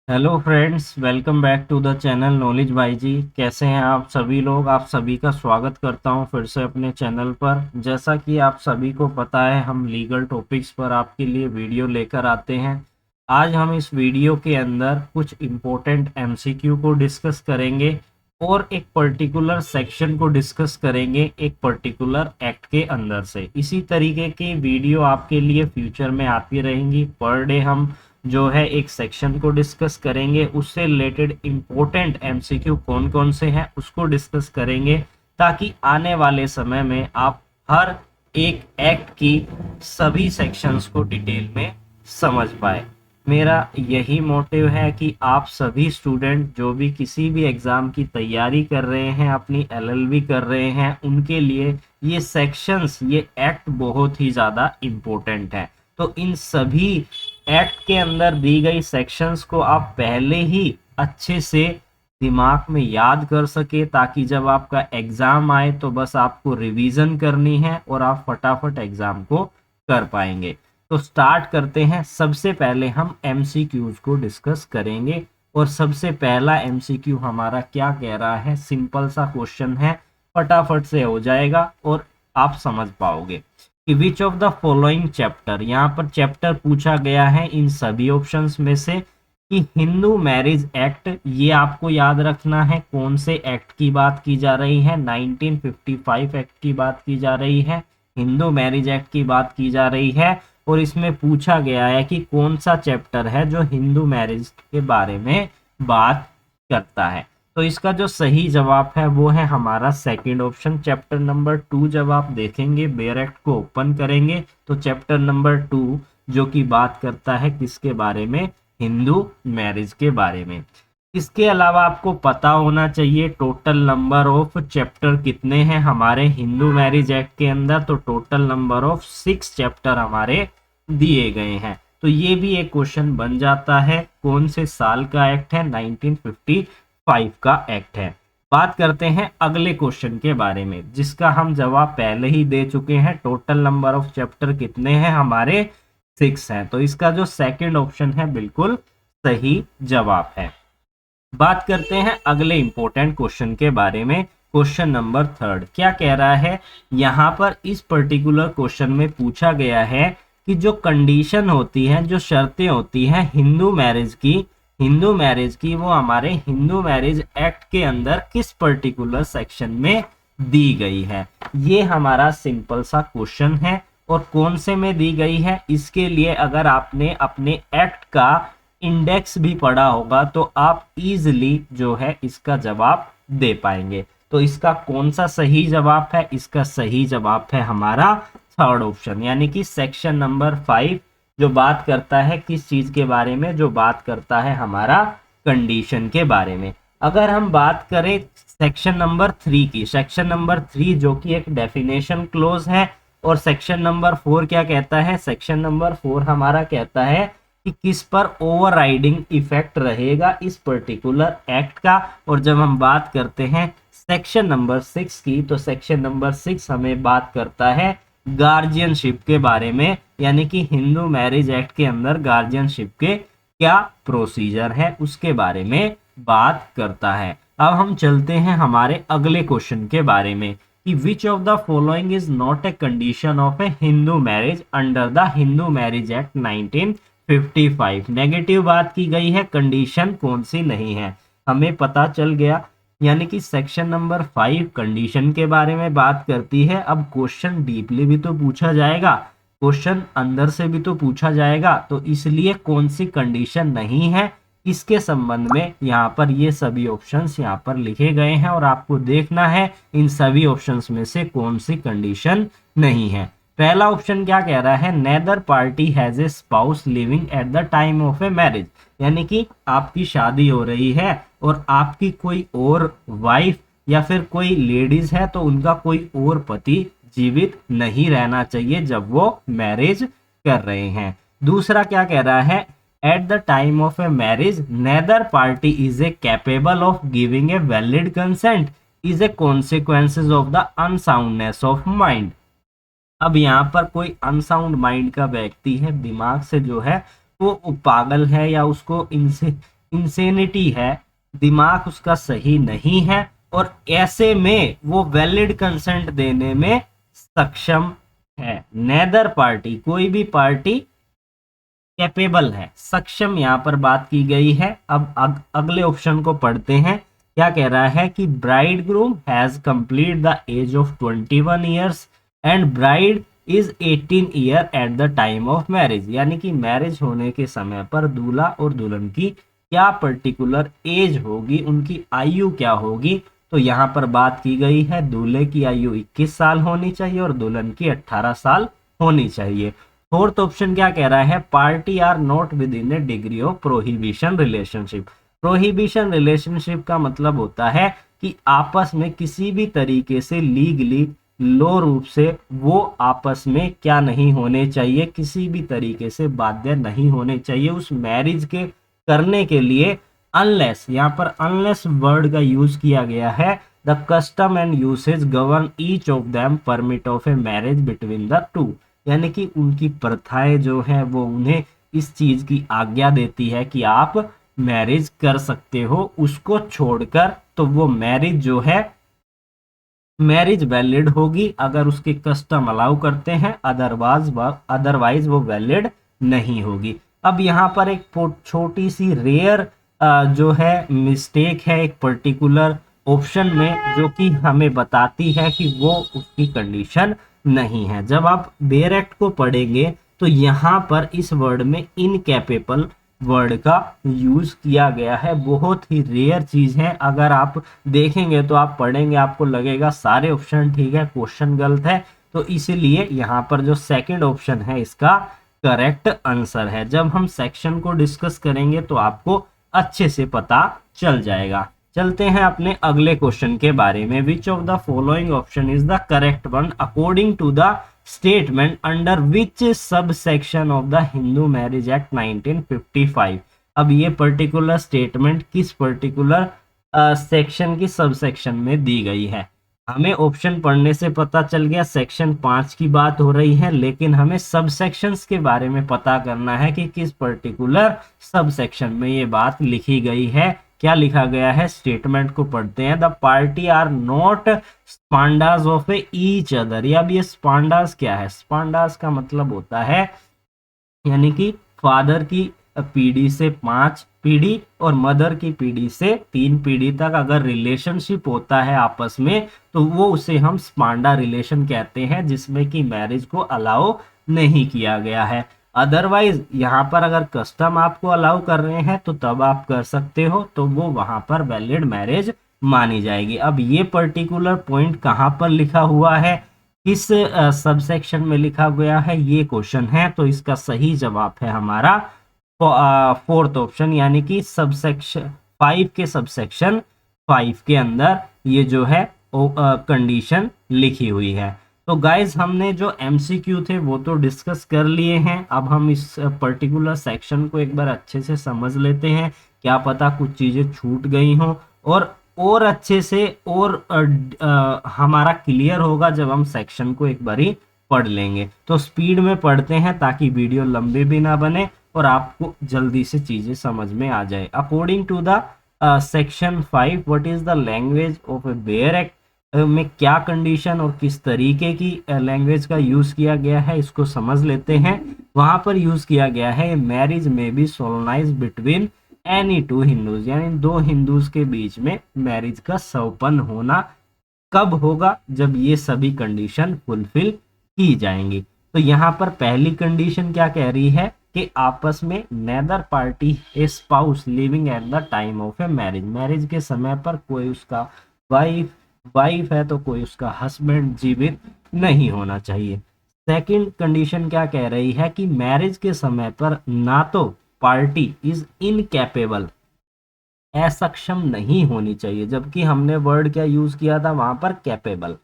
Hello friends, welcome back to the channel knowledge भाई जी। कैसे हैं आप सभी लोग? आप सभी का स्वागत करता हूं फिर से अपने चैनल पर। जैसा कि आप सभी को पता है, हम लीगल टॉपिक्स पर आपके लिए वीडियो लेकर आते हैं। आज हम इस वीडियो के अंदर कुछ इम्पोर्टेंट एमसीक्यू को डिस्कस करेंगे और एक पर्टिकुलर सेक्शन को डिस्कस करेंगे एक पर्टिकुलर एक्ट के अंदर से। इसी तरीके की वीडियो आपके लिए फ्यूचर में आती रहेंगी। पर डे हम जो है एक सेक्शन को डिस्कस करेंगे, उससे रिलेटेड इंपॉर्टेंट एमसीक्यू कौन कौन से हैं उसको डिस्कस करेंगे, ताकि आने वाले समय में आप हर एक एक्ट की सभी सेक्शंस को डिटेल में समझ पाए। मेरा यही मोटिव है कि आप सभी स्टूडेंट जो भी किसी भी एग्ज़ाम की तैयारी कर रहे हैं, अपनी एलएलबी कर रहे हैं, उनके लिए ये सेक्शंस, ये एक्ट बहुत ही ज़्यादा इम्पोर्टेंट है। तो इन सभी एक्ट के अंदर दी गई सेक्शंस को आप पहले ही अच्छे से दिमाग में याद कर सके, ताकि जब आपका एग्ज़ाम आए तो बस आपको रिवीजन करनी है और आप फटाफट एग्ज़ाम को कर पाएंगे। तो स्टार्ट करते हैं। सबसे पहले हम एमसीक्यूज को डिस्कस करेंगे और सबसे पहला एमसीक्यू हमारा क्या कह रहा है, सिंपल सा क्वेश्चन है, फटाफट से हो जाएगा और आप समझ पाओगे कि विच ऑफ द फॉलोइंग चैप्टर, यहाँ पर चैप्टर पूछा गया है इन सभी ऑप्शंस में से कि हिंदू मैरिज एक्ट, ये आपको याद रखना है कौन से एक्ट की बात की जा रही है। 1955 एक्ट की बात की जा रही है, हिंदू मैरिज एक्ट की बात की जा रही है। और इसमें पूछा गया है कि कौन सा चैप्टर है जो हिंदू मैरिज के बारे में बात करता है। तो इसका जो सही जवाब है वो है हमारा सेकंड ऑप्शन, चैप्टर नंबर 2। जब आप देखेंगे, बेयर एक्ट को ओपन करेंगे, तो चैप्टर नंबर 2 जो कि बात करता है किसके बारे में, हिंदू मैरिज के बारे में। इसके अलावा आपको पता होना चाहिए टोटल नंबर ऑफ चैप्टर कितने हैं हमारे हिंदू मैरिज एक्ट के अंदर। तो टोटल नंबर ऑफ 6 चैप्टर हमारे दिए गए हैं। तो ये भी एक क्वेश्चन बन जाता है। कौन से साल का एक्ट है? 1955 का एक्ट है। बात करते हैं अगले क्वेश्चन के बारे में, जिसका हम जवाब पहले ही दे चुके हैं। टोटल नंबर ऑफ चैप्टर कितने हैं हमारे? 6 हैं। तो इसका जो सेकंड ऑप्शन है बिल्कुल सही जवाब है। बात करते हैं अगले इंपॉर्टेंट क्वेश्चन के बारे में। क्वेश्चन नंबर 3 क्या कह रहा है? यहाँ पर इस पर्टिकुलर क्वेश्चन में पूछा गया है कि जो कंडीशन होती है, जो शर्तें होती हैं हिंदू मैरिज की, वो हमारे हिंदू मैरिज एक्ट के अंदर किस पर्टिकुलर सेक्शन में दी गई है। ये हमारा सिंपल सा क्वेश्चन है। और कौन से में दी गई है, इसके लिए अगर आपने अपने एक्ट का इंडेक्स भी पढ़ा होगा तो आप इजीली जो है इसका जवाब दे पाएंगे। तो इसका कौन सा सही जवाब है? इसका सही जवाब है हमारा थर्ड ऑप्शन, यानी कि सेक्शन नंबर 5, जो बात करता है किस चीज के बारे में, जो बात करता है हमारा कंडीशन के बारे में। अगर हम बात करें सेक्शन नंबर 3 की, सेक्शन नंबर 3 जो कि एक डेफिनेशन क्लोज है, और सेक्शन नंबर 4 क्या कहता है? सेक्शन नंबर 4 हमारा कहता है कि किस पर ओवरराइडिंग इफेक्ट रहेगा इस पर्टिकुलर एक्ट का। और जब हम बात करते हैं सेक्शन नंबर 6 की, तो सेक्शन नंबर 6 हमें बात करता है गार्जियनशिप के बारे में, यानी कि हिंदू मैरिज एक्ट के अंदर गार्जियनशिप के क्या प्रोसीजर है उसके बारे में बात करता है। अब हम चलते हैं हमारे अगले क्वेश्चन के बारे में कि विच of the following is not a condition of A Hindu marriage under the Hindu marriage act 1955। Negative बात की गई है, कंडीशन कौन सी नहीं है, हमें पता चल गया। यानी कि सेक्शन नंबर 5 कंडीशन के बारे में बात करती है। अब क्वेश्चन डीपली भी तो पूछा जाएगा, क्वेश्चन अंदर से भी तो पूछा जाएगा, तो इसलिए कौन सी कंडीशन नहीं है इसके संबंध में यहाँ पर ये सभी ऑप्शंस यहाँ पर लिखे गए हैं, और आपको देखना है इन सभी ऑप्शंस में से कौन सी कंडीशन नहीं है। पहला ऑप्शन क्या कह रहा है? Neither party has a spouse living at the time of a marriage, यानी कि आपकी शादी हो रही है और आपकी कोई और वाइफ या फिर कोई लेडीज है, तो उनका कोई और पति जीवित नहीं रहना चाहिए जब वो मैरिज कर रहे हैं। दूसरा क्या कह रहा है? At the time of a marriage neither party is a capable of giving a valid consent is a consequences of the unsoundness of mind. अब यहाँ पर कोई अनसाउंड माइंड का व्यक्ति है, दिमाग से जो है वो पागल है, या उसको इनसे इंसेनिटी है, दिमाग उसका सही नहीं है, और ऐसे में वो वैलिड कंसेंट देने में सक्षम है। नेदर पार्टी, कोई भी पार्टी कैपेबल है, सक्षम यहाँ पर बात की गई है। अब अगले ऑप्शन को पढ़ते हैं। क्या कह रहा है कि bride groom has complete the age of 21 years and bride is 18 year at the time of marriage, यानी कि मैरिज होने के समय पर दूल्हा और दुल्हन की क्या पर्टिकुलर एज होगी, उनकी आयु क्या होगी। तो यहाँ पर बात की गई है दूल्हे की आयु 21 साल होनी चाहिए और दुल्हन की 18 साल होनी चाहिए। फोर्थ ऑप्शन क्या कह रहा है, party are not within a degree of prohibition relationship. Prohibition relationship का मतलब होता है कि आपस में किसी भी तरीके से लीगली लो रूप से वो आपस में क्या नहीं होने चाहिए, किसी भी तरीके से बाध्य नहीं होने चाहिए उस मैरिज के करने के लिए, अनलेस, यहाँ पर अनलेस वर्ड का यूज किया गया है, the custom and usage govern each of them permit of a marriage between the two, यानी कि उनकी प्रथाएं जो है वो उन्हें इस चीज की आज्ञा देती है कि आप मैरिज कर सकते हो, उसको छोड़कर तो वो मैरिज जो है मैरिज वैलिड होगी अगर उसके कस्टम अलाउ करते हैं, अदरवाइज वो वैलिड नहीं होगी। अब यहाँ पर एक छोटी सी रेयर जो है मिस्टेक है एक पर्टिकुलर ऑप्शन में, जो कि हमें बताती है कि वो उसकी कंडीशन नहीं है। जब आप बेयर एक्ट को पढ़ेंगे तो यहाँ पर इस वर्ड में इनकैपेबल वर्ड का यूज किया गया है, बहुत ही रेयर चीज है। अगर आप देखेंगे तो आप पढ़ेंगे आपको लगेगा सारे ऑप्शन ठीक है, क्वेश्चन गलत है, तो इसीलिए यहाँ पर जो सेकंड ऑप्शन है इसका करेक्ट आंसर है। जब हम सेक्शन को डिस्कस करेंगे तो आपको अच्छे से पता चल जाएगा। चलते हैं अपने अगले क्वेश्चन के बारे में। Which of the following option is the correct one according to the statement under which sub section of the Hindu marriage act 1955। अब ये पर्टिकुलर स्टेटमेंट किस पर्टिकुलर सेक्शन की सब सेक्शन में दी गई है। हमें ऑप्शन पढ़ने से पता चल गया सेक्शन 5 की बात हो रही है, लेकिन हमें सब सेक्शंस के बारे में पता करना है कि किस पर्टिकुलर सब सेक्शन में ये बात लिखी गई है। क्या लिखा गया है, स्टेटमेंट को पढ़ते हैं। The party are not sapindas of each other. या अब ये स्पांडास क्या है, स्पांडास का मतलब होता है यानी कि फादर की पीढ़ी से 5 पीढ़ी और मदर की पीढ़ी से 3 पीढ़ी तक अगर रिलेशनशिप होता है आपस में तो वो उसे हम स्पांडा रिलेशन कहते हैं, जिसमें कि मैरिज को अलाउ नहीं किया गया है। अदरवाइज यहाँ पर अगर कस्टम आपको अलाउ कर रहे हैं तो तब आप कर सकते हो, तो वो वहां पर वैलिड मैरिज मानी जाएगी। अब ये पर्टिकुलर पॉइंट कहाँ पर लिखा हुआ है, किस सबसेक्शन में लिखा गया है, ये क्वेश्चन है। तो इसका सही जवाब है हमारा फोर्थ ऑप्शन, यानी कि सबसेक्शन 5 के सबसेक्शन 5 के अंदर ये जो है कंडीशन लिखी हुई है। तो गाइज हमने जो एमसीक्यू थे वो तो डिस्कस कर लिए हैं। अब हम इस पर्टिकुलर सेक्शन को एक बार अच्छे से समझ लेते हैं, क्या पता कुछ चीजें छूट गई हों और अच्छे से और हमारा क्लियर होगा जब हम सेक्शन को एक बारी पढ़ लेंगे। तो स्पीड में पढ़ते हैं ताकि वीडियो लंबी भी ना बने और आपको जल्दी से चीजें समझ में आ जाए। According to the section 5 what is the language of a bare act में क्या कंडीशन और किस तरीके की लैंग्वेज का यूज किया गया है इसको समझ लेते हैं। वहां पर यूज किया गया है मैरिज में be solemnized between any two Hindus, यानी दो हिंदूज के बीच में मैरिज का संपन्न होना कब होगा, जब ये सभी कंडीशन फुलफिल की जाएंगी। तो यहाँ पर पहली कंडीशन क्या कह रही है कि आपस में neither party a spouse living at the time of a marriage, marriage के समय पर कोई उसका वाइफ है तो कोई उसका हस्बैंड जीवित नहीं होना चाहिए। सेकंड कंडीशन क्या कह रही है कि मैरिज के समय पर ना तो पार्टी इज इनकैपेबल, असक्षम नहीं होनी चाहिए, जबकि हमने वर्ड क्या यूज किया था वहां पर कैपेबल।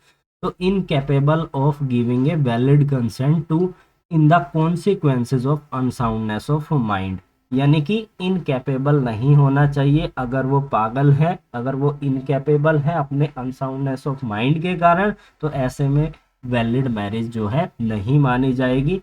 तो incapable of giving a valid consent to in the consequences of unsoundness of mind, यानी कि इनकैपेबल नहीं होना चाहिए अगर वो पागल है, अगर वो इनकैपेबल है अपने अनसाउंडनेस ऑफ माइंड के कारण, तो ऐसे में वैलिड मैरिज जो है नहीं मानी जाएगी,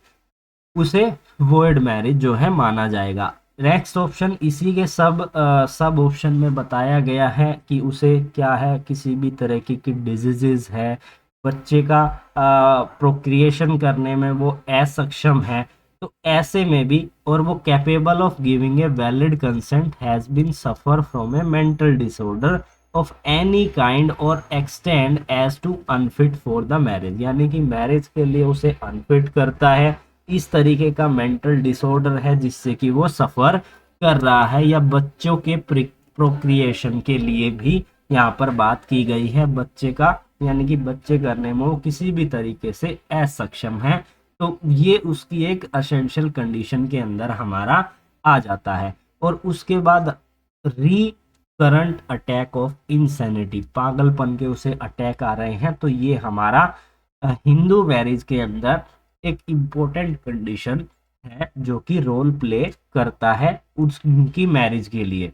उसे वॉइड मैरिज जो है माना जाएगा। नेक्स्ट ऑप्शन इसी के सब ऑप्शन में बताया गया है कि उसे क्या है, किसी भी तरह की डिजीजेज है, बच्चे का प्रोक्रिएशन करने में वो असक्षम है, तो ऐसे में भी और वो capable of giving a valid consent has been suffer from a mental disorder of any kind और extent as to unfit for the marriage, यानी कि मैरिज के लिए उसे अनफिट करता है, इस तरीके का मेंटल डिसऑर्डर है जिससे कि वो सफर कर रहा है, या बच्चों के प्रोक्रिएशन के लिए भी यहाँ पर बात की गई है, बच्चे का यानी कि बच्चे करने में वो किसी भी तरीके से असक्षम है, तो ये उसकी एक असेंशियल कंडीशन के अंदर हमारा आ जाता है। और उसके बाद रिकरेंट अटैक ऑफ इंसैनिटी, पागलपन के उसे अटैक आ रहे हैं, तो ये हमारा हिंदू मैरिज के अंदर एक इम्पोर्टेंट कंडीशन है जो कि रोल प्ले करता है उनकी मैरिज के लिए।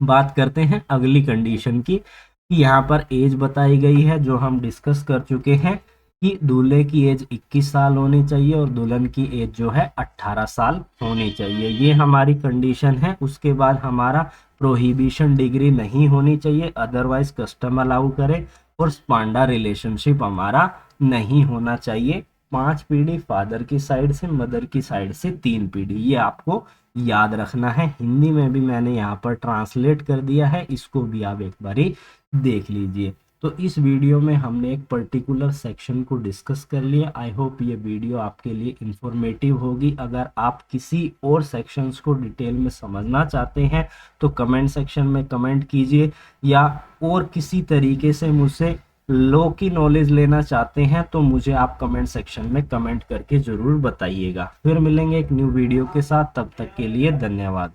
बात करते हैं अगली कंडीशन की, कि यहाँ पर एज बताई गई है जो हम डिस्कस कर चुके हैं कि दूल्हे की एज 21 साल होनी चाहिए और दुल्हन की एज जो है 18 साल होनी चाहिए, ये हमारी कंडीशन है। उसके बाद हमारा प्रोहिबिशन डिग्री नहीं होनी चाहिए, अदरवाइज कस्टम अलाउ करे, और स्पांडा रिलेशनशिप हमारा नहीं होना चाहिए। 5 पीढ़ी फादर की साइड से, मदर की साइड से 3 पीढ़ी, ये आपको याद रखना है। हिंदी में भी मैंने यहाँ पर ट्रांसलेट कर दिया है, इसको भी आप एक बारी देख लीजिए। तो इस वीडियो में हमने एक पर्टिकुलर सेक्शन को डिस्कस कर लिया। आई होप ये वीडियो आपके लिए इंफॉर्मेटिव होगी। अगर आप किसी और सेक्शंस को डिटेल में समझना चाहते हैं तो कमेंट सेक्शन में कमेंट कीजिए, या और किसी तरीके से मुझसे लॉ की नॉलेज लेना चाहते हैं तो मुझे आप कमेंट सेक्शन में कमेंट करके ज़रूर बताइएगा। फिर मिलेंगे एक न्यू वीडियो के साथ, तब तक के लिए धन्यवाद।